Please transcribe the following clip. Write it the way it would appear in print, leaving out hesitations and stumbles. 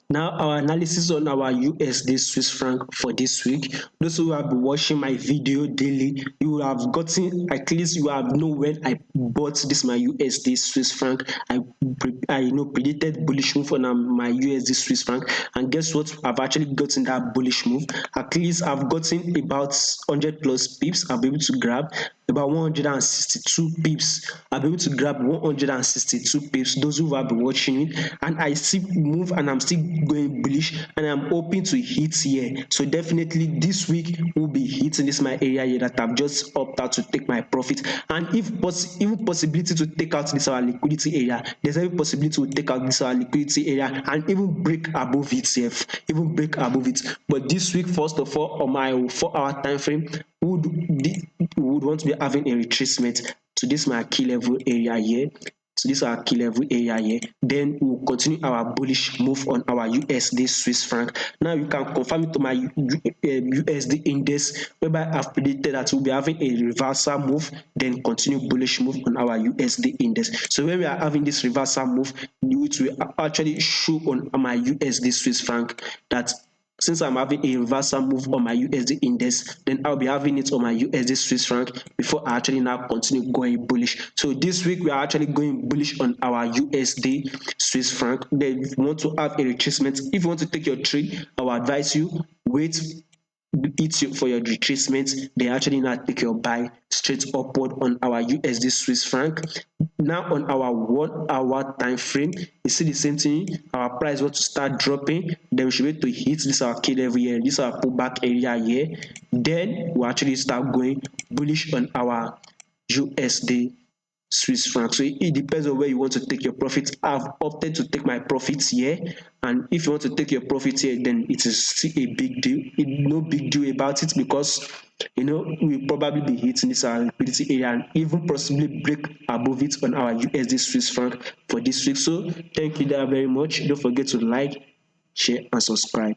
Now our analysis on our USD Swiss franc for this week. Those who have been watching my video daily, you will have gotten, at least you have know when I bought this my USD Swiss franc. I predicted bullish move on my USD Swiss franc, and guess what? I've actually gotten that bullish move. At least I've gotten about 100 plus pips. I'll be able to grab about 162 pips. I'll be able to grab 162 pips. Those who have been watching it, and I see move, and I'm still going bullish, and I'm hoping to hit here. So definitely this week we'll be hitting this my area here that I've just opted out to take my profit. And if even possibility to take out this our liquidity area, there's every possibility to take out this our liquidity area and even break above it sef, even break above it. But this week, first of all, on my 4 hour time frame, would want to be having a retracement to this my key level area here. So this is our key level area here. Then we'll continue our bullish move on our USD Swiss franc. Now you can confirm it to my USD index, whereby I've predicted that we'll be having a reversal move, then continue bullish move on our USD index. So when we are having this reversal move, which will actually show on my USD Swiss franc that since I'm having a reversal move on my USD index, then I'll be having it on my USD Swiss franc before I actually now continue going bullish. So this week we are actually going bullish on our USD Swiss franc. Then if you want to have a retracement, if you want to take your trade, I will advise you wait for your retracement, they actually now take your buy straight upward on our USD Swiss franc. Now on our 1 hour time frame, you see the same thing. Our price want to start dropping, then we should be able to hit this our key level here, this our pullback area here. Then we actually start going bullish on our USD Swiss franc. So it depends on where you want to take your profits. I've opted to take my profits here, and if you want to take your profits here, then it is still a big deal. No big deal about it, because we'll probably be hitting this our liquidity area and even possibly break above it on our USD Swiss franc for this week. So thank you there very much. Don't forget to like, share, and subscribe.